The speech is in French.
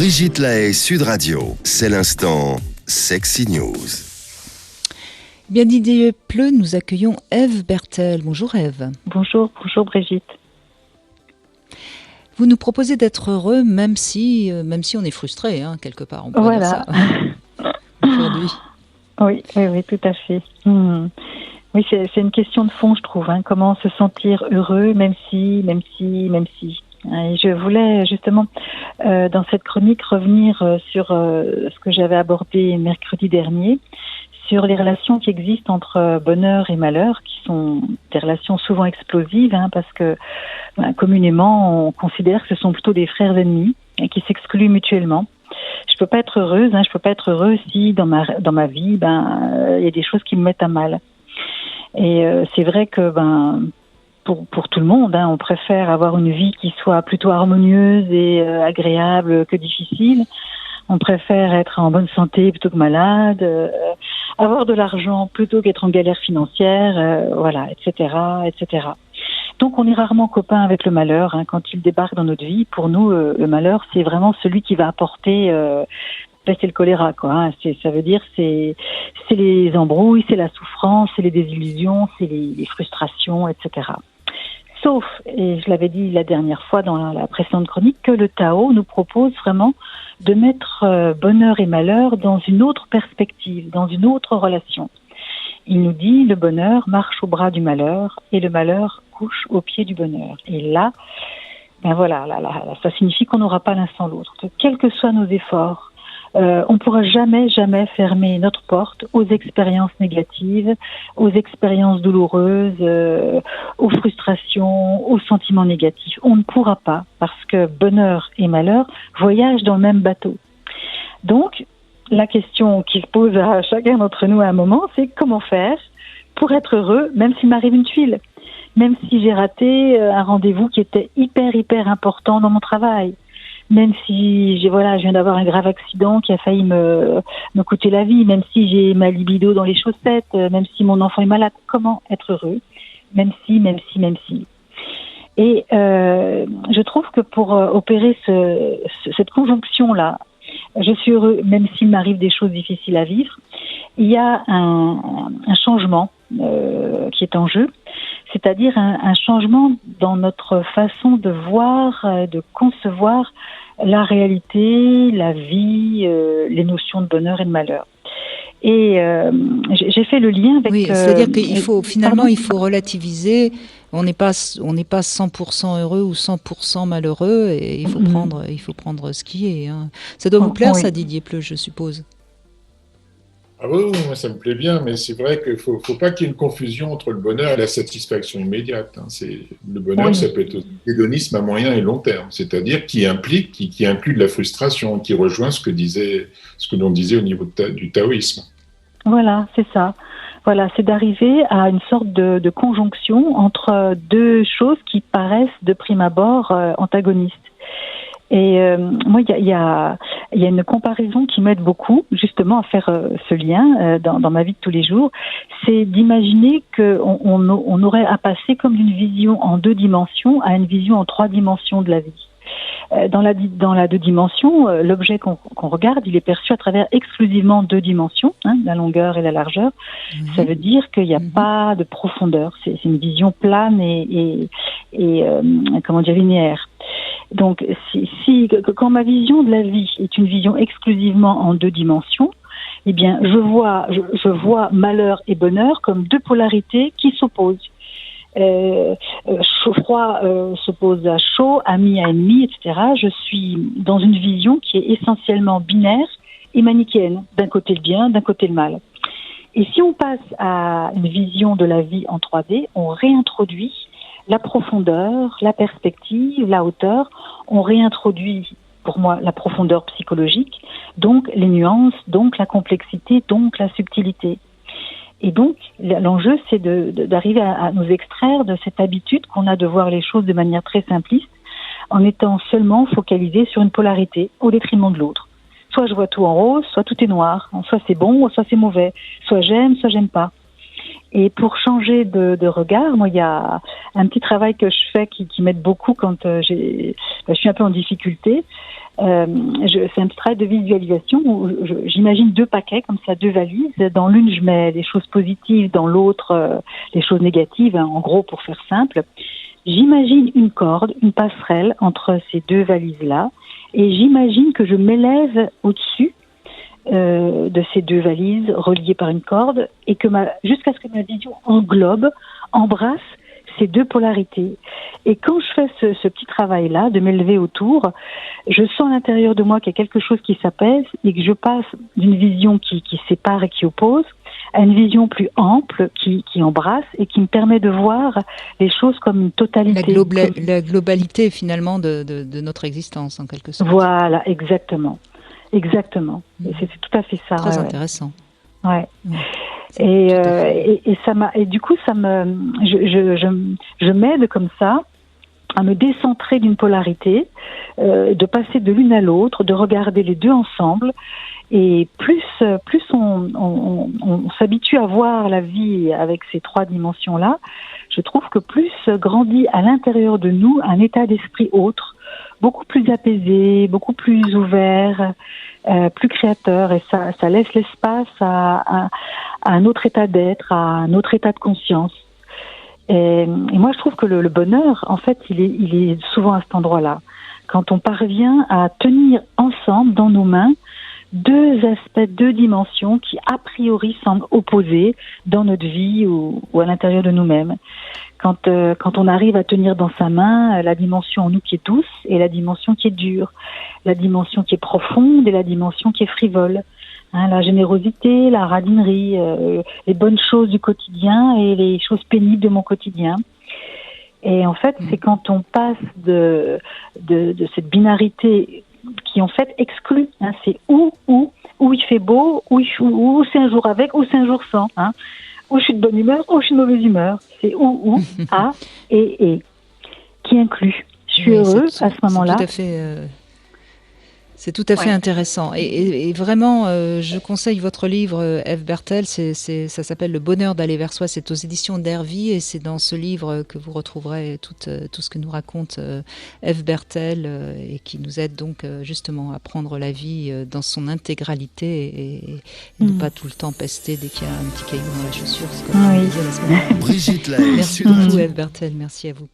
Brigitte Lahaye, Sud Radio. C'est l'instant Sexy News. Bien d'idées Pleu, nous accueillons Ève Bertel. Bonjour Ève. Bonjour Brigitte. Vous nous proposez d'être heureux même si on est frustré, quelque part. On peut dire ça aujourd'hui. Oui, tout à fait. Oui, c'est une question de fond, je trouve. Comment se sentir heureux même si. Et je voulais justement, dans cette chronique, revenir sur ce que j'avais abordé mercredi dernier, sur les relations qui existent entre bonheur et malheur, qui sont des relations souvent explosives, parce que communément, on considère que ce sont plutôt des frères ennemis et qui s'excluent mutuellement. Je peux pas être heureuse, je peux pas être heureuse si dans ma vie, y a des choses qui me mettent à mal. Et c'est vrai que pour tout le monde, on préfère avoir une vie qui soit plutôt harmonieuse et agréable que difficile. On préfère être en bonne santé plutôt que malade, avoir de l'argent plutôt qu'être en galère financière, etc., etc. Donc on est rarement copain avec le malheur quand il débarque dans notre vie. Pour nous, le malheur, c'est vraiment celui qui va apporter c'est le choléra, ça veut dire c'est les embrouilles, c'est la souffrance, c'est les désillusions, c'est les frustrations, etc. Sauf, et je l'avais dit la dernière fois dans la précédente chronique, que le Tao nous propose vraiment de mettre bonheur et malheur dans une autre perspective, dans une autre relation. Il nous dit le bonheur marche au bras du malheur et le malheur couche au pied du bonheur. Et là, ça signifie qu'on n'aura pas l'un sans l'autre. Quels que soient nos efforts, on ne pourra jamais fermer notre porte aux expériences négatives, aux expériences douloureuses, aux frustrations, aux sentiments négatifs. On ne pourra pas, parce que bonheur et malheur voyagent dans le même bateau. Donc, la question qui se pose à chacun d'entre nous à un moment, c'est comment faire pour être heureux, même s'il m'arrive une tuile, même si j'ai raté un rendez-vous qui était hyper important dans mon travail. Même si je viens d'avoir un grave accident qui a failli me coûter la vie, même si j'ai ma libido dans les chaussettes, même si mon enfant est malade, comment être heureux, même si. Et je trouve que pour opérer cette conjonction-là, je suis heureux même s'il m'arrive des choses difficiles à vivre, il y a un changement qui est en jeu, c'est-à-dire un changement dans notre façon de voir, de concevoir la réalité, la vie, les notions de bonheur et de malheur. Et j'ai fait le lien avec... Oui, c'est-à-dire qu'il faut relativiser. On n'est pas 100% heureux ou 100% malheureux, et il faut prendre ce qui est. Ça doit vous plaire, ça, Didier Pleu, je suppose. Ah oui, moi ça me plaît bien, mais c'est vrai qu'il ne faut pas qu'il y ait une confusion entre le bonheur et la satisfaction immédiate. Le bonheur, ça peut être aussi l'hédonisme à moyen et long terme, c'est-à-dire qui inclut de la frustration, qui rejoint ce que l'on disait au niveau du taoïsme. Voilà, c'est ça. Voilà, c'est d'arriver à une sorte de conjonction entre deux choses qui paraissent de prime abord antagonistes. Et moi, il y a une comparaison qui m'aide beaucoup, justement, à faire ce lien dans ma vie de tous les jours. C'est d'imaginer qu'on aurait à passer comme d'une vision en 2 dimensions à une vision en 3 dimensions de la vie. Dans la 2 dimensions, l'objet qu'on regarde, il est perçu à travers exclusivement 2 dimensions, la longueur et la largeur. Ça veut dire qu'il n'y a pas de profondeur. C'est une vision plane et linéaire. Donc, quand ma vision de la vie est une vision exclusivement en 2 dimensions, eh bien, je vois malheur et bonheur comme 2 polarités qui s'opposent. Froid s'oppose à chaud, ami à ennemi, etc. Je suis dans une vision qui est essentiellement binaire et manichéenne. D'un côté le bien, d'un côté le mal. Et si on passe à une vision de la vie en 3D, on réintroduit la profondeur, la perspective, la hauteur. On réintroduit, pour moi, la profondeur psychologique, donc les nuances, donc la complexité, donc la subtilité. Et donc, l'enjeu, c'est d'arriver à nous extraire de cette habitude qu'on a de voir les choses de manière très simpliste, en étant seulement focalisé sur une polarité, au détriment de l'autre. Soit je vois tout en rose, soit tout est noir, soit c'est bon, soit c'est mauvais, soit j'aime pas. Et pour changer de regard, moi, il y a un petit travail que je fais qui m'aide beaucoup quand je suis un peu en difficulté. C'est un petit travail de visualisation où j'imagine 2 paquets, comme ça, 2 valises. Dans l'une, je mets les choses positives, dans l'autre, les choses négatives, hein, en gros, pour faire simple. J'imagine une corde, une passerelle entre ces 2 valises-là, et j'imagine que je m'élève au-dessus de ces 2 valises reliées par une corde, et que jusqu'à ce que ma vision embrasse ces 2 polarités. Et quand je fais ce petit travail-là, de m'élever autour, je sens à l'intérieur de moi qu'il y a quelque chose qui s'apaise et que je passe d'une vision qui sépare et qui oppose à une vision plus ample qui embrasse et qui me permet de voir les choses comme une totalité. La globalité finalement de notre existence en quelque sorte. Voilà, exactement. Exactement. Et c'est tout à fait ça. Très intéressant. Ouais. Et ça m'a, et du coup, je m'aide comme ça à me décentrer d'une polarité, de passer de l'une à l'autre, de regarder les 2 ensemble. Et plus on s'habitue à voir la vie avec ces 3 dimensions-là, je trouve que plus grandit à l'intérieur de nous un état d'esprit autre, beaucoup plus apaisé, beaucoup plus ouvert, plus créateur, et ça laisse l'espace à un autre état d'être, à un autre état de conscience. Et moi, je trouve que le bonheur, en fait, il est souvent à cet endroit-là. Quand on parvient à tenir ensemble dans nos mains 2 aspects, 2 dimensions qui, a priori, semblent opposées dans notre vie ou à l'intérieur de nous-mêmes. Quand on arrive à tenir dans sa main la dimension en nous qui est douce et la dimension qui est dure, la dimension qui est profonde et la dimension qui est frivole, hein, la générosité, la radinerie, les bonnes choses du quotidien et les choses pénibles de mon quotidien. Et en fait, c'est quand on passe de cette binarité qui en fait exclut, hein, c'est où il fait beau, où c'est un jour avec, où c'est un jour sans, hein. Où je suis de bonne humeur, où je suis de mauvaise humeur. C'est où, à et, qui inclut. Je suis heureux à ce moment-là. C'est tout à fait intéressant. Et vraiment, je conseille votre livre, Eve Bertel. Ça s'appelle Le bonheur d'aller vers soi. C'est aux éditions d'Hervy. Et c'est dans ce livre que vous retrouverez tout ce que nous raconte Eve Bertel et qui nous aide donc justement à prendre la vie dans son intégralité et ne pas tout le temps pester dès qu'il y a un petit caillou dans la chaussure. Comme on disait la semaine dernière. Brigitte Lahaie. Merci beaucoup, Eve Bertel. Merci à vous.